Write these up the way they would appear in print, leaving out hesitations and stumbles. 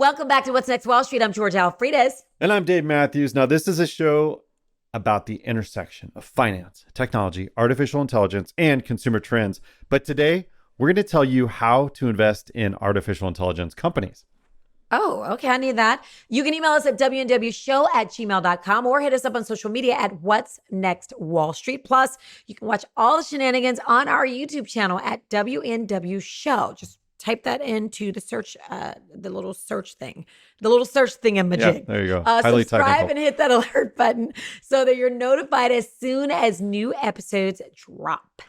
Welcome back to What's Next Wall Street. I'm George Alfredas. And I'm Dave Mathews. Now, this is a show about the intersection of finance, technology, artificial intelligence, and consumer trends. But today, we're going to tell you how to invest in artificial intelligence companies. Oh, okay. I need that. You can email us at WNWshow@gmail.com or hit us up on social media at What's Next Wall Street. Plus, you can watch all the shenanigans on our YouTube channel at WNW Show. Just type that into the search, the little search thingamajig. Yeah, there you go. Highly subscribe technical. and hit that alert button so that you're notified as soon as new episodes drop.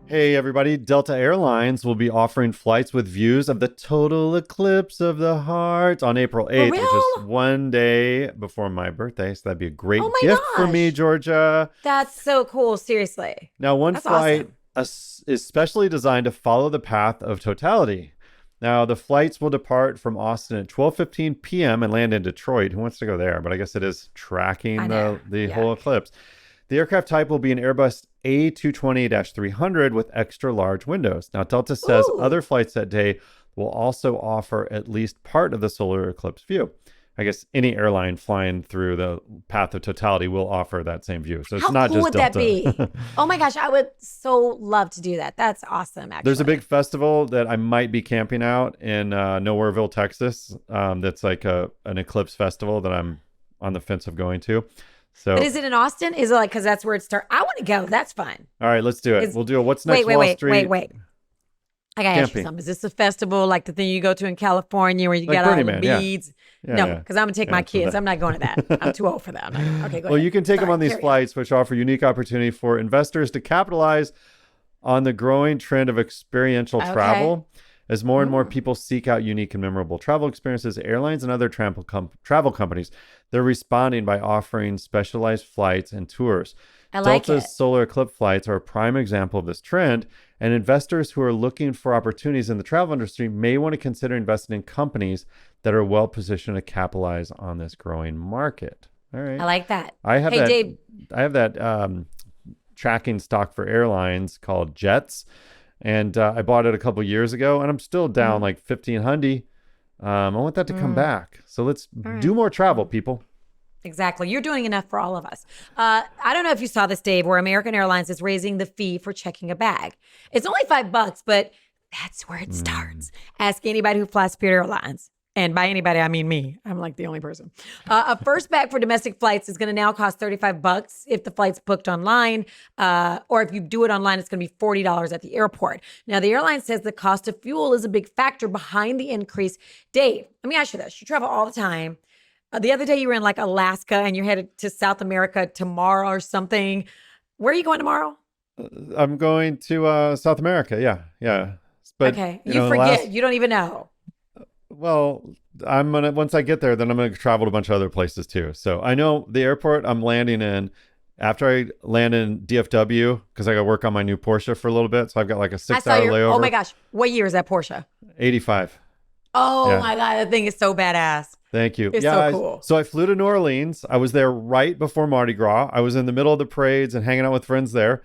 Hey, everybody. Delta Airlines will be offering flights with views of the total eclipse of the heart on April 8th, which is one day before my birthday. So that'd be a great gift for me, Georgia. That's so cool. Seriously. Now, one flight is specially designed to follow the path of totality. Now, the flights will depart from Austin at 12:15 p.m. and land in Detroit. Who wants to go there? But I guess it is tracking the whole eclipse. The aircraft type will be an Airbus A220-300 with extra large windows. Now, Delta says other flights that day will also offer at least part of the solar eclipse view. I guess any airline flying through the path of totality will offer that same view. So it's not just Delta. How cool would that be? Oh my gosh, I would so love to do that. That's awesome, actually. There's a big festival that I might be camping out in Nowhereville, Texas. That's like an eclipse festival that I'm on the fence of going to. So, but is it in Austin? Is it like, because that's where it starts? I want to go. That's fun. All right, let's do it. We'll do a What's Next Wall Street. Wait. I got to ask you something. Is this a festival like the thing you go to in California where you got all the beads? Yeah. No, because I'm going to take my kids. I'm not going to that. I'm too old for that. Okay, go ahead. Well, you can take them on these flights, which offer unique opportunity for investors to capitalize on the growing trend of experiential travel. As more and more people seek out unique and memorable travel experiences, airlines and other travel companies, they're responding by offering specialized flights and tours. Delta's solar eclipse flights are a prime example of this trend, and investors who are looking for opportunities in the travel industry may want to consider investing in companies that are well positioned to capitalize on this growing market. All right. I like that. Dave. I have that tracking stock for airlines called Jets. And I bought it a couple years ago, and I'm still down like 1,500. I want that to come back. So let's do more travel, people. Exactly. You're doing enough for all of us. I don't know if you saw this, Dave, where American Airlines is raising the fee for checking a bag. It's only $5, but that's where it starts. Ask anybody who flies Spirit Airlines. And by anybody, I mean me. I'm like the only person. A first bag for domestic flights is going to now cost $35 if the flight's booked online. Or if you do it online, it's going to be $40 at the airport. Now, the airline says the cost of fuel is a big factor behind the increase. Dave, let me ask you this. You travel all the time. The other day you were in like Alaska and you're headed to South America tomorrow or something. Where are you going tomorrow? I'm going to South America. Yeah. But, okay. You forget. You don't even know. Well, once I get there, then I'm gonna travel to a bunch of other places too. So I know the airport I'm landing in after I land in DFW because I got to work on my new Porsche for a little bit. So I've got like a 6-hour layover. Oh my gosh, what year is that Porsche? 85. Oh my God, that thing is so badass. Thank you. It's so cool. So I flew to New Orleans. I was there right before Mardi Gras. I was in the middle of the parades and hanging out with friends there.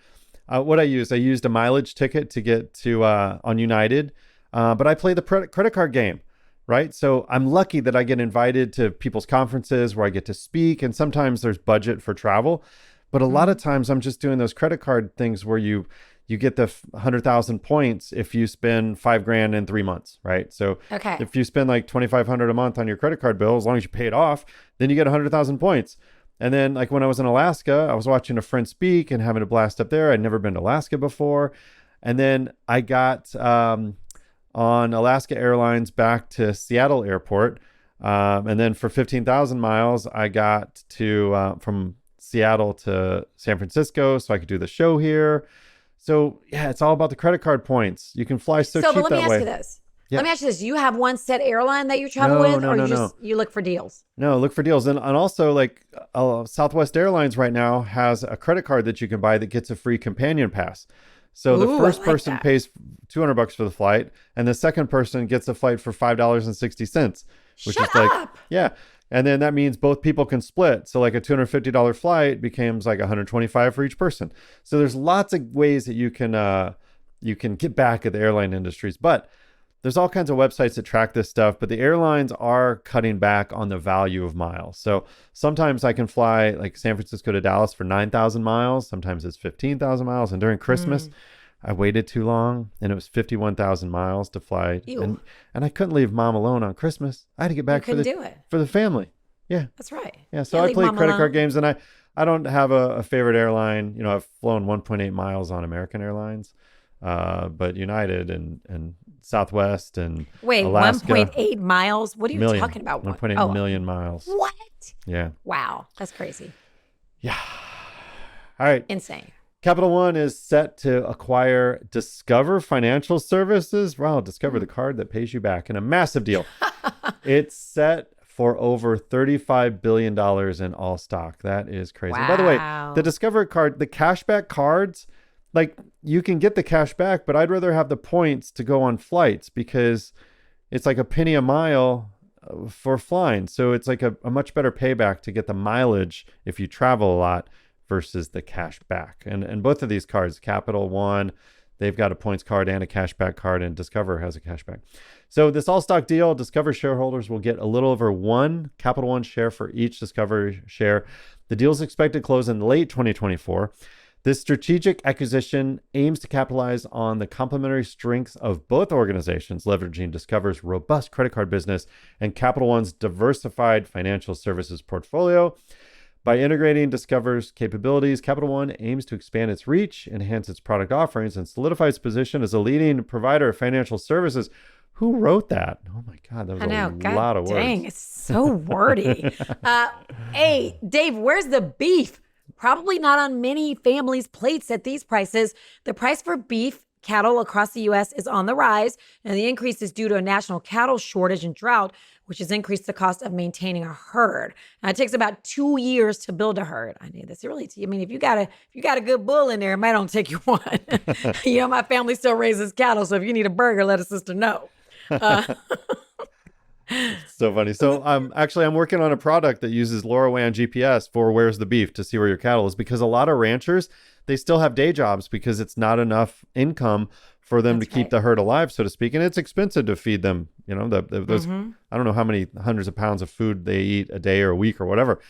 What I used a mileage ticket to get to on United, but I play the credit card game. Right. So I'm lucky that I get invited to people's conferences where I get to speak. And sometimes there's budget for travel. But a lot of times I'm just doing those credit card things where you get the 100,000 points if you spend $5,000 in 3 months. Right. So if you spend like $2,500 a month on your credit card bill, as long as you pay it off, then you get 100,000 points. And then like when I was in Alaska, I was watching a friend speak and having a blast up there. I'd never been to Alaska before. And then I got on Alaska Airlines back to Seattle Airport. And then for 15,000 miles, I got to from Seattle to San Francisco so I could do the show here. So yeah, it's all about the credit card points. You can fly so cheap that way. But let me ask you this. Yeah. Let me ask you this. You have one set airline that you travel with or you look for deals? No, look for deals. And also like Southwest Airlines right now has a credit card that you can buy that gets a free companion pass. So the first person pays $200 for the flight, and the second person gets a flight for $5.60, which is like, yeah. And then that means both people can split. So like a $250 flight becomes like $125 for each person. So there's lots of ways that you can you can get back at the airline industries. But there's all kinds of websites that track this stuff, but the airlines are cutting back on the value of miles. So sometimes I can fly like San Francisco to Dallas for 9,000 miles. Sometimes it's 15,000 miles. And during Christmas, I waited too long and it was 51,000 miles to fly. And I couldn't leave mom alone on Christmas. I had to get back for the family. Yeah. That's right. Yeah. So I play credit card games, and I don't have a favorite airline. I've flown 1.8 miles on American Airlines, but United and Southwest and Alaska. 1.8 miles? What are you talking about? 1.8 million miles. What? Yeah. Wow. That's crazy. Yeah. All right. Insane. Capital One is set to acquire Discover Financial Services. Wow, Discover, the card that pays you back, in a massive deal. It's set for over $35 billion in all stock. That is crazy. Wow. By the way, the Discover card, the cashback cards, like, you can get the cash back, but I'd rather have the points to go on flights because it's like a penny a mile for flying. So it's like a much better payback to get the mileage if you travel a lot versus the cash back. And both of these cards, Capital One, they've got a points card and a cashback card, and Discover has a cashback. So this all-stock deal, Discover shareholders will get a little over one Capital One share for each Discover share. The deal is expected to close in late 2024. This strategic acquisition aims to capitalize on the complementary strengths of both organizations, leveraging Discover's robust credit card business and Capital One's diversified financial services portfolio. By integrating Discover's capabilities, Capital One aims to expand its reach, enhance its product offerings, and solidify its position as a leading provider of financial services. Who wrote that? Oh my God, that was a lot of words. Dang, it's so wordy. Hey, Dave, where's the beef? Probably not on many families' plates at these prices. The price for beef cattle across the U.S. is on the rise, and the increase is due to a national cattle shortage and drought, which has increased the cost of maintaining a herd. Now, it takes about 2 years to build a herd. I need this. If you got a good bull in there, it might only take you one. My family still raises cattle, so if you need a burger, let a sister know. So funny. So I'm working on a product that uses LoRaWAN GPS for where's the beef to see where your cattle is, because a lot of ranchers, they still have day jobs because it's not enough income for them to keep the herd alive, so to speak. And it's expensive to feed them. Those I don't know how many hundreds of pounds of food they eat a day or a week or whatever.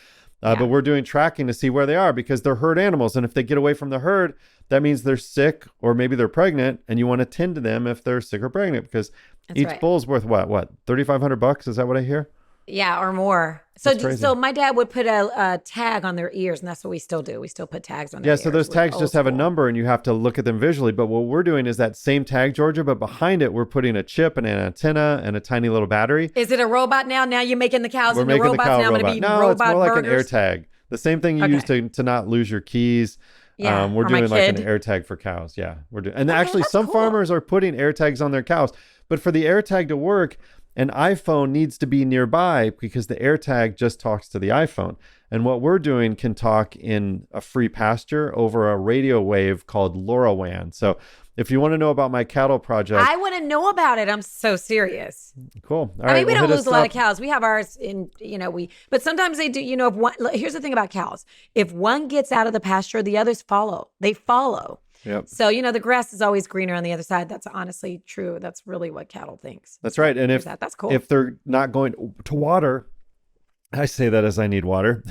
But we're doing tracking to see where they are because they're herd animals. And if they get away from the herd, that means they're sick or maybe they're pregnant, and you want to tend to them if they're sick or pregnant, because each bull's worth what? $3,500? Is that what I hear? Yeah, or more. So my dad would put a tag on their ears, and that's what we still do. We still put tags on their ears. Yeah, so those tags just have a number, and you have to look at them visually. But what we're doing is that same tag, Georgia, but behind it, we're putting a chip and an antenna and a tiny little battery. Is it a robot now? Now you're making the cows into robots. Now I'm going to be no, robot it's more like burgers. an air tag. The same thing you use to not lose your keys. Yeah, we're doing like an air tag for cows. Yeah, we're doing. And actually, some farmers are putting air tags on their cows. But for the air tag to work, an iPhone needs to be nearby because the AirTag just talks to the iPhone. And what we're doing can talk in a free pasture over a radio wave called LoRaWAN. So if you want to know about my cattle project, I want to know about it. I'm so serious. Cool. All I right, mean, we don't lose a lot of cows. We have ours in, but sometimes they do, if one, here's the thing about cows. If one gets out of the pasture, the others follow. They follow. Yep. So, the grass is always greener on the other side. That's honestly true. That's really what cattle thinks. That's right. And that's cool. If they're not going to water, I say that as I need water.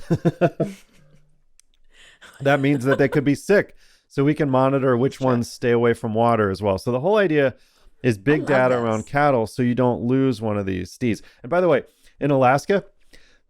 That means that they could be sick. So we can monitor which ones stay away from water as well. So the whole idea is big data around cattle so you don't lose one of these steeds. And by the way, in Alaska,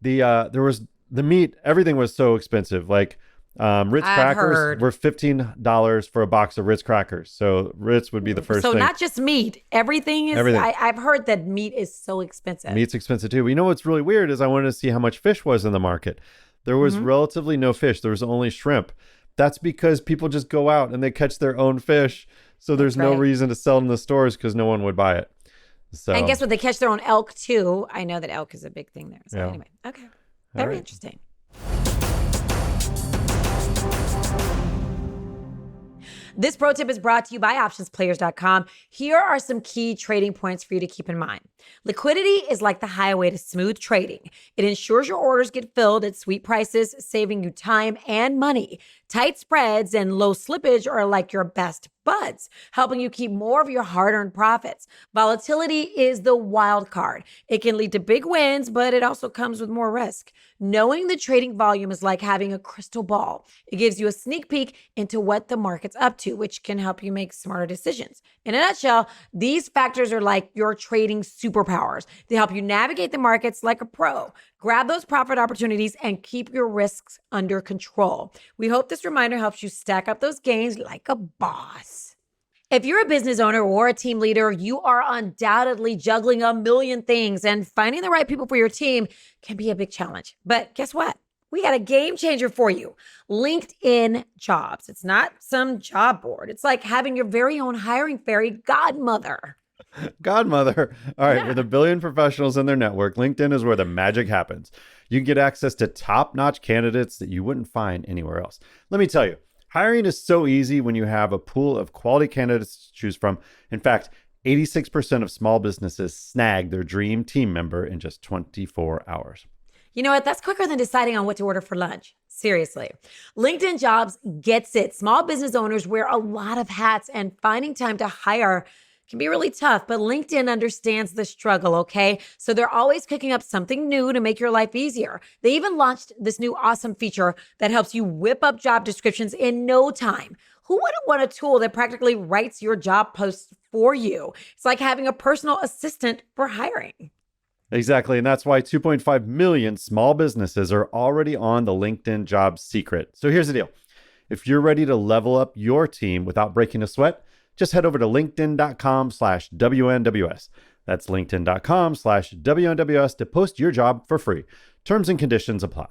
there was the meat, everything was so expensive. Like Ritz crackers were $15 for a box of Ritz crackers. So Ritz would be the first thing. So not just meat. Everything is, I've heard that meat is so expensive. Meat's expensive too. But what's really weird is I wanted to see how much fish was in the market. There was relatively no fish. There was only shrimp. That's because people just go out and they catch their own fish. So there's no reason to sell in the stores because no one would buy it. So, and guess what? They catch their own elk too. I know that elk is a big thing there. So anyway, okay. Very interesting. This pro tip is brought to you by OptionsPlayers.com. Here are some key trading points for you to keep in mind. Liquidity is like the highway to smooth trading. It ensures your orders get filled at sweet prices, saving you time and money. Tight spreads and low slippage are like your best buds, helping you keep more of your hard-earned profits. Volatility is the wild card. It can lead to big wins, but it also comes with more risk. Knowing the trading volume is like having a crystal ball. It gives you a sneak peek into what the market's up to, which can help you make smarter decisions. In a nutshell, these factors are like your trading superpowers. They help you navigate the markets like a pro. Grab those profit opportunities and keep your risks under control. We hope this reminder helps you stack up those gains like a boss. If you're a business owner or a team leader, you are undoubtedly juggling a million things, and finding the right people for your team can be a big challenge. But guess what? We got a game changer for you. LinkedIn Jobs. It's not some job board. It's like having your very own hiring fairy godmother. Godmother. All right. With a billion professionals in their network, LinkedIn is where the magic happens. You can get access to top-notch candidates that you wouldn't find anywhere else. Let me tell you, hiring is so easy when you have a pool of quality candidates to choose from. In fact, 86% of small businesses snag their dream team member in just 24 hours. You know what? That's quicker than deciding on what to order for lunch. Seriously. LinkedIn Jobs gets it. Small business owners wear a lot of hats, and finding time to hire can be really tough, but LinkedIn understands the struggle, okay? So they're always cooking up something new to make your life easier. They even launched this new awesome feature that helps you whip up job descriptions in no time. Who wouldn't want a tool that practically writes your job posts for you? It's like having a personal assistant for hiring. Exactly. And that's why 2.5 million small businesses are already on the LinkedIn Jobs secret. So here's the deal. If you're ready to level up your team without breaking a sweat, just head over to linkedin.com/WNWS. That's linkedin.com/WNWS to post your job for free. Terms and conditions apply.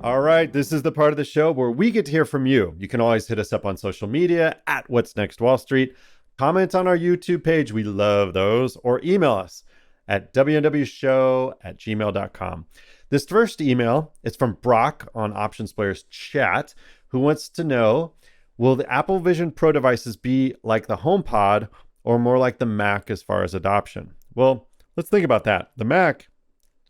All right, this is the part of the show where we get to hear from you. You can always hit us up on social media at What's Next Wall Street. Comment on our YouTube page. We love those. Or email us at WNWshow@gmail.com. This first email is from Brock on OptionsPlayers chat, who wants to know, will the Apple Vision Pro devices be like the HomePod or more like the Mac as far as adoption? Well, let's think about that. The Mac,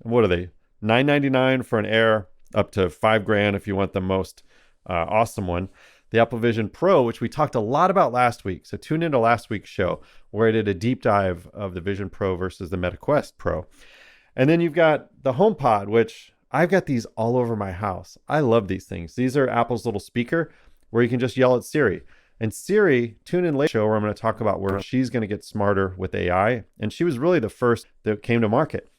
what are they? $999 for an Air, up to $5,000 if you want the most awesome one. The Apple Vision Pro, which we talked a lot about last week. So tune into last week's show where I did a deep dive of the Vision Pro versus the Meta Quest Pro. And then you've got the HomePod, which I've got these all over my house. I love these things. These are Apple's little speaker where you can just yell at Siri. And Siri, tune in later show where I'm going to talk about where she's going to get smarter with AI. And she was really the first that came to market.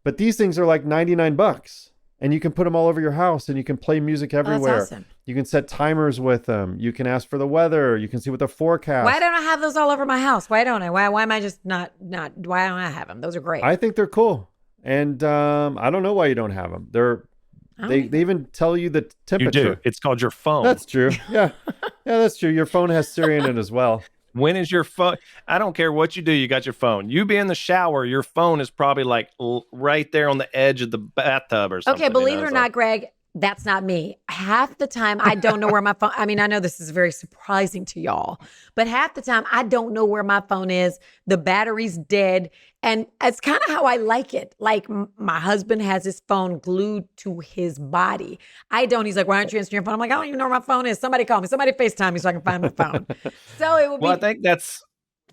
But these things are like $99. And you can put them all over your house and you can play music everywhere. That's awesome. You can set timers with them. You can ask for the weather. You can see what the forecast. Why don't I have those all over my house? Why don't I? Why am I just not, why don't I have them? Those are great. I think they're cool. And I don't know why you don't have them. They even tell you the temperature. You do. It's called your phone. That's true. Yeah. Yeah, that's true. Your phone has Siri in it as well. When is your phone? I don't care what you do. You got your phone. You be in the shower. Your phone is probably like right there on the edge of the bathtub or something. Okay, believe it or not, Greg, that's not me. Half the time, I don't know where my phone, I mean, I know this is very surprising to y'all, but half the time, I don't know where my phone is. The battery's dead. And it's kind of how I like it. Like my husband has his phone glued to his body. I don't. He's like, why aren't you answering your phone? I'm like, I don't even know where my phone is. Somebody call me. Somebody FaceTime me so I can find my phone. So it would be. Well, I think that's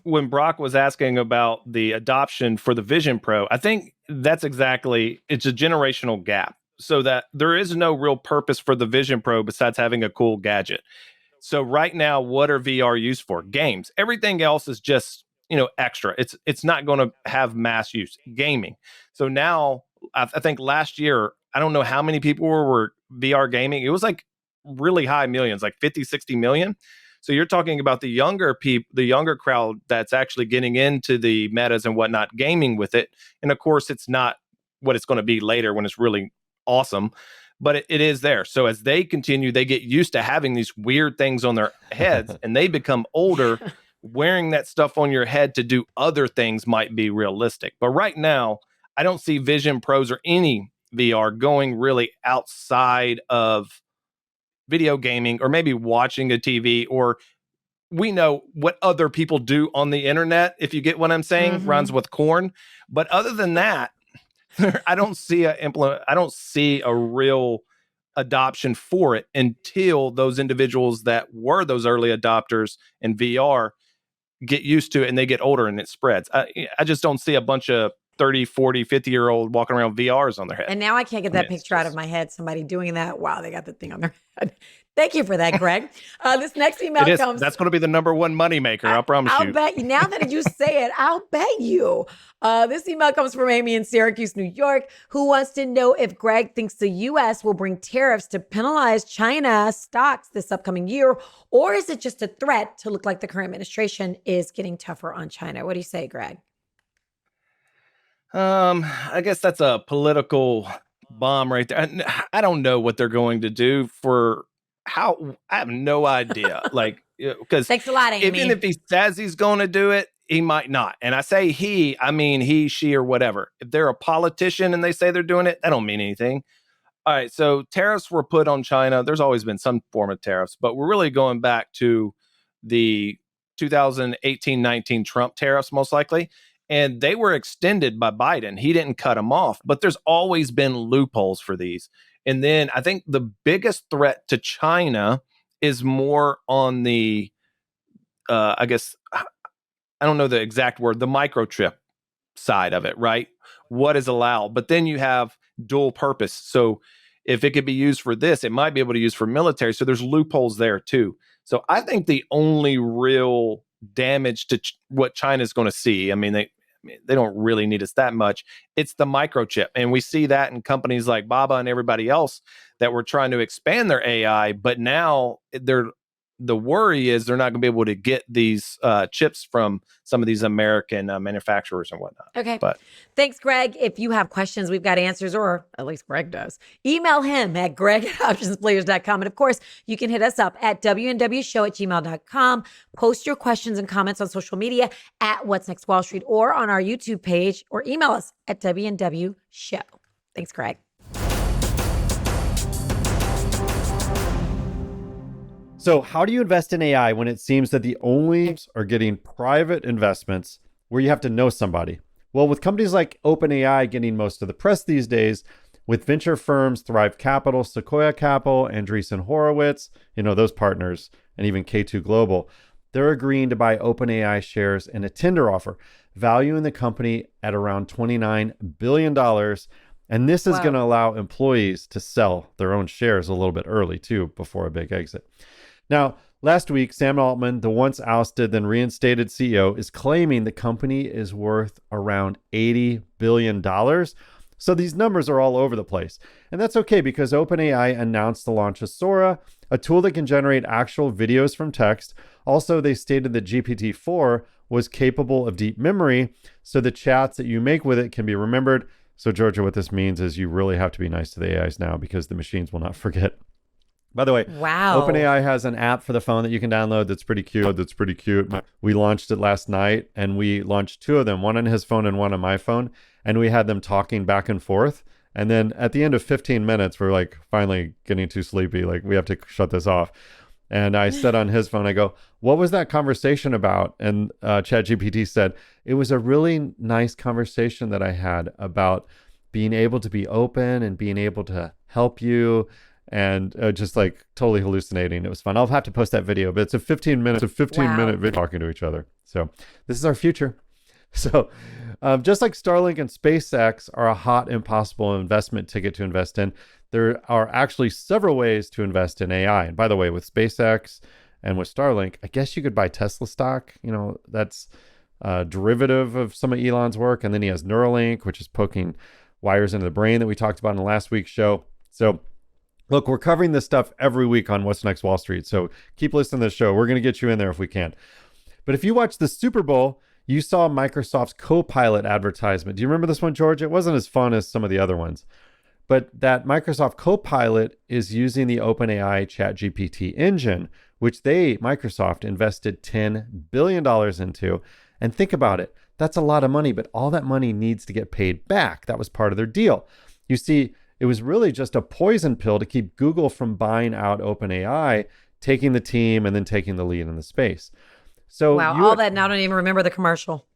when Brock was asking about the adoption for the Vision Pro. I think that's exactly, it's a generational gap. So that there is no real purpose for the Vision Pro besides having a cool gadget. So right now, what are VR used for? Games. Everything else is just, extra. It's not going to have mass use. Gaming. So now, I think last year, I don't know how many people were VR gaming. It was like really high millions, like 50, 60 million. So you're talking about the younger crowd that's actually getting into the metas and whatnot, gaming with it. And of course, it's not what it's going to be later when it's really awesome, but it is there. So as they continue, they get used to having these weird things on their heads and they become older. Wearing that stuff on your head to do other things might be realistic. But right now, I don't see Vision Pros or any VR going really outside of video gaming or maybe watching a TV, or we know what other people do on the internet, if you get what I'm saying, runs with corn. But other than that, I don't see a real adoption for it until those individuals that were those early adopters in VR get used to it and they get older and it spreads. I just don't see a bunch of 30, 40, 50-year-old walking around with VRs on their head. And now I can't get that picture out of my head. Somebody doing that. Wow, they got the thing on their head. Thank you for that, Greg. This next email comes. That's going to be the number one moneymaker. I promise you. I'll bet you. Now that you say it, I'll bet you. This email comes from Amy in Syracuse, New York, who wants to know if Greg thinks the U.S. will bring tariffs to penalize China stocks this upcoming year, or is it just a threat to look like the current administration is getting tougher on China? What do you say, Greg? I guess that's a political bomb right there. I don't know what they're going to do I have no idea. Like, because thanks a lot, Amy. Even if he says he's going to do it, he might not. And I say I mean he, she, or whatever. If they're a politician and they say they're doing it, that don't mean anything. All right. So tariffs were put on China. There's always been some form of tariffs, but we're really going back to the 2018-19 Trump tariffs, most likely. And they were extended by Biden. He didn't cut them off, but there's always been loopholes for these. And then I think the biggest threat to China is more on the, I guess, I don't know the exact word, the microchip side of it, right? What is allowed? But then you have dual purpose. So if it could be used for this, it might be able to use for military. So there's loopholes there too. So I think the only real damage to what China's going to see, I mean, they don't really need us that much. It's the microchip. And we see that in companies like Baba and everybody else that were trying to expand their AI, but now the worry is they're not going to be able to get these chips from some of these American manufacturers and whatnot. Okay. But thanks, Greg. If you have questions, we've got answers, or at least Greg does. Email him at greg@optionsplayers.com. And of course, you can hit us up at WNWshow@gmail.com. Post your questions and comments on social media at What's Next Wall Street or on our YouTube page, or email us at WNWshow. Thanks, Greg. So how do you invest in AI when it seems that the only are getting private investments where you have to know somebody? Well, with companies like OpenAI getting most of the press these days, with venture firms Thrive Capital, Sequoia Capital, Andreessen Horowitz, those partners, and even K2 Global, they're agreeing to buy OpenAI shares in a tender offer, valuing the company at around $29 billion. And this is going to allow employees to sell their own shares a little bit early too, before a big exit. Now, last week, Sam Altman, the once ousted then reinstated CEO, is claiming the company is worth around $80 billion. So these numbers are all over the place. And that's okay, because OpenAI announced the launch of Sora, a tool that can generate actual videos from text. Also, they stated that GPT-4 was capable of deep memory, so the chats that you make with it can be remembered. So, Georgia, what this means is you really have to be nice to the AIs now, because the machines will not forget. By the way, OpenAI has an app for the phone that you can download that's pretty cute. We launched it last night, and we launched two of them, one on his phone and one on my phone, and we had them talking back and forth. And then at the end of 15 minutes, we're like finally getting too sleepy. Like, we have to shut this off. And I said on his phone, I go, what was that conversation about? And ChatGPT said, it was a really nice conversation that I had about being able to be open and being able to help you, and just like totally hallucinating. It was fun. I'll have to post that video, but it's a 15-minute video talking to each other. So this is our future. So just like Starlink and SpaceX are a hot, impossible investment ticket to invest in, there are actually several ways to invest in AI. And by the way, with SpaceX and with Starlink, I guess you could buy Tesla stock. That's a derivative of some of Elon's work. And then he has Neuralink, which is poking wires into the brain that we talked about in the last week's show. So look, we're covering this stuff every week on What's Next Wall Street. So keep listening to the show. We're going to get you in there if we can. But if you watch the Super Bowl, you saw Microsoft's Copilot advertisement. Do you remember this one, George? It wasn't as fun as some of the other ones. But that Microsoft Copilot is using the OpenAI ChatGPT engine, which Microsoft invested $10 billion into. And think about it. That's a lot of money, but all that money needs to get paid back. That was part of their deal. You see, It was really just a poison pill to keep Google from buying out OpenAI, taking the team and then taking the lead in the space. So wow, all that, and I don't even remember the commercial.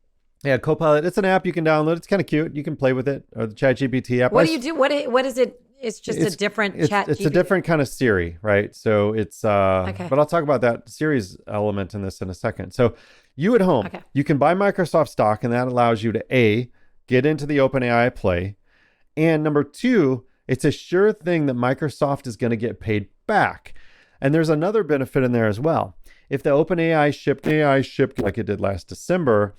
Yeah, Copilot. It's an app you can download. It's kind of cute. You can play with it, or the ChatGPT app. What do you do? What is it? It's just a different chat. It's a different kind of Siri, right? So it's Okay. But I'll talk about that Siri's element in this in a second. So you at home, Okay. you can buy Microsoft stock, and that allows you to A, get into the OpenAI play, and number two, it's a sure thing that Microsoft is going to get paid back. And there's another benefit in there as well. If the OpenAI shipped like it did last December,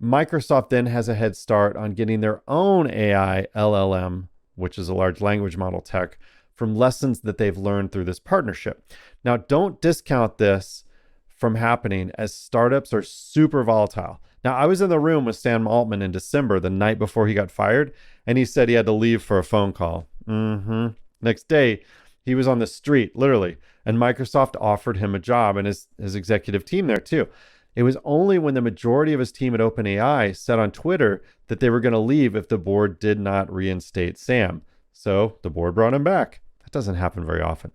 Microsoft then has a head start on getting their own AI LLM, which is a large language model tech, from lessons that they've learned through this partnership. Now, don't discount this from happening, as startups are super volatile. Now, I was in the room with Sam Altman in December, the night before he got fired, and he said he had to leave for a phone call. Next day, he was on the street, literally, and Microsoft offered him a job and his executive team there too. It was only when the majority of his team at OpenAI said on Twitter that they were going to leave if the board did not reinstate Sam. So the board brought him back. That doesn't happen very often.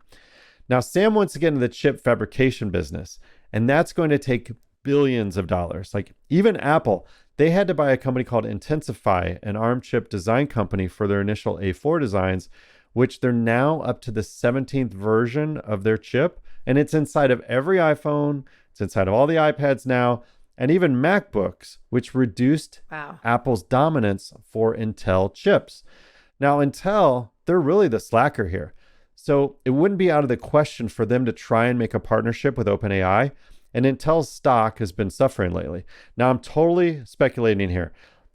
Now, Sam wants to get into the chip fabrication business, and that's going to take billions of dollars. Like even Apple, they had to buy a company called Intensify, an ARM chip design company, for their initial A4 designs, which they're now up to the 17th version of their chip. And it's inside of every iPhone. It's inside of all the iPads now, and even MacBooks, which reduced Apple's dominance for Intel chips. Now, Intel, they're really the slacker here. So it wouldn't be out of the question for them to try and make a partnership with OpenAI. And Intel's stock has been suffering lately. Now, I'm totally speculating here.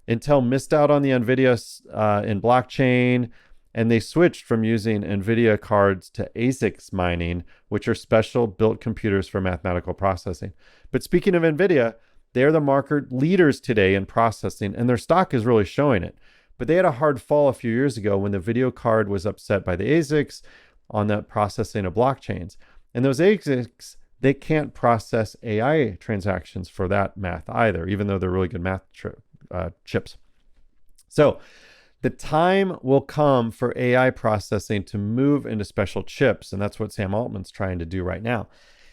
Intel missed out on the NVIDIA in blockchain, and they switched from using NVIDIA cards to ASICs mining, which are special built computers for mathematical processing. But speaking of NVIDIA, they're the market leaders today in processing, and their stock is really showing it. But they had a hard fall a few years ago when the video card was upset by the ASICs on the processing of blockchains. And those ASICs, they can't process AI transactions for that math either, even though they're really good math chips. So the time will come for AI processing to move into special chips, and that's what Sam Altman's trying to do right now.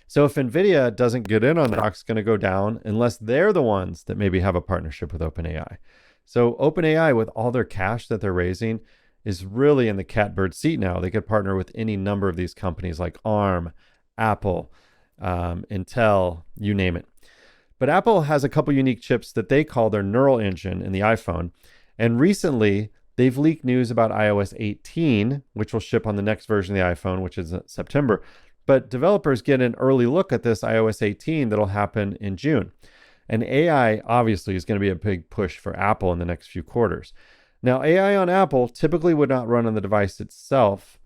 So if NVIDIA doesn't get in on that, stock's going to go down unless they're the ones that maybe have a partnership with OpenAI. So OpenAI, with all their cash that they're raising, is really in the catbird seat now. They could partner with any number of these companies like ARM, Apple, Intel, you name it. But Apple has a couple unique chips that they call their neural engine in the iPhone. And recently, they've leaked news about iOS 18, which will ship on the next version of the iPhone, which is September. But developers get an early look at this iOS 18 that'll happen in June. And AI obviously is going to be a big push for Apple in the next few quarters. Now, AI on Apple typically would not run on the device itself,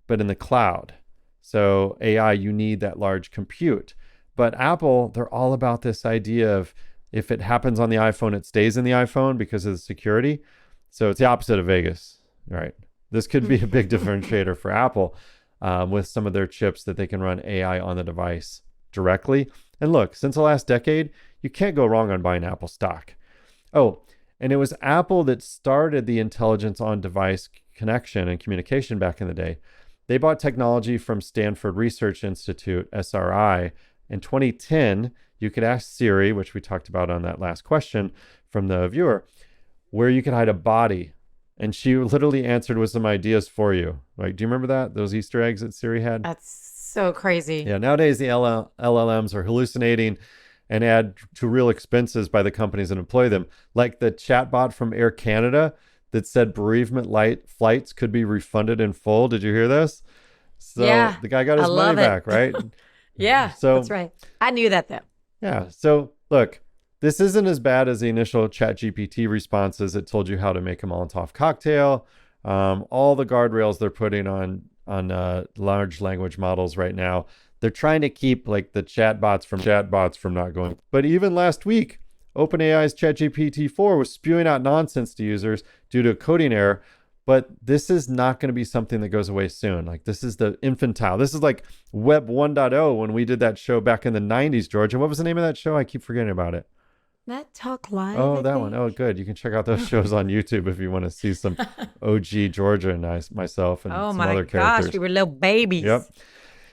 but in the cloud. So AI, you need that large compute. But Apple, they're all about this idea of if it happens on the iPhone, it stays in the iPhone because of the security. So it's the opposite of Vegas, right? This could be a big differentiator for Apple with some of their chips that they can run AI on the device directly. And look, since the last decade, you can't go wrong on buying Apple stock. Oh, and it was Apple that started the intelligence on device connection and communication back in the day. They bought technology from Stanford Research Institute, SRI. In 2010, you could ask Siri, which we talked about on that last question from the viewer, where you could hide a body. And she literally answered with some ideas for you. Like, do you remember that? Those Easter eggs that Siri had? That's so crazy. Yeah, nowadays the LLMs are hallucinating and add to real expenses by the companies that employ them. Like the chatbot from Air Canada that said bereavement flights could be refunded in full. Did you hear this? So yeah, the guy got his money back, right? Yeah, so, that's right. I knew that though. Yeah. So look, this isn't as bad as the initial ChatGPT responses that told you how to make a Molotov cocktail. All the guardrails they're putting on large language models right now, they're trying to keep like the chatbots from not going. But even last week, OpenAI's ChatGPT 4 was spewing out nonsense to users due to a coding error. But this is not going to be something that goes away soon. Like this is the infantile. This is like Web 1.0 when we did that show back in the 90s, George. And what was the name of that show? I keep forgetting about it. That Talk Live. Oh, I that think. one. Oh, good. You can check out those shows on YouTube if you want to see some OG Georgia and myself and Oh some my other gosh, characters. we were little babies. Yep.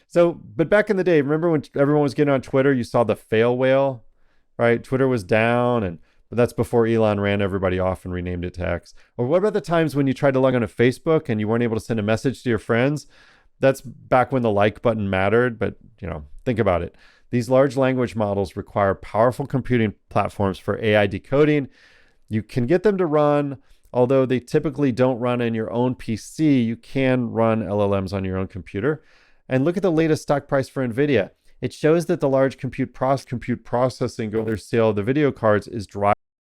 So, but back in the day, remember when everyone was getting on Twitter, you saw the fail whale, right? Twitter was down, but that's before Elon ran everybody off and renamed it to X. Or what about the times when you tried to log on to Facebook and you weren't able to send a message to your friends? That's back when the like button mattered, but think about it. These large language models require powerful computing platforms for AI decoding. You can get them to run, although they typically don't run in your own PC. You can run LLMs on your own computer. And look at the latest stock price for NVIDIA. It shows that the large compute processing go their sale of the video cards is driving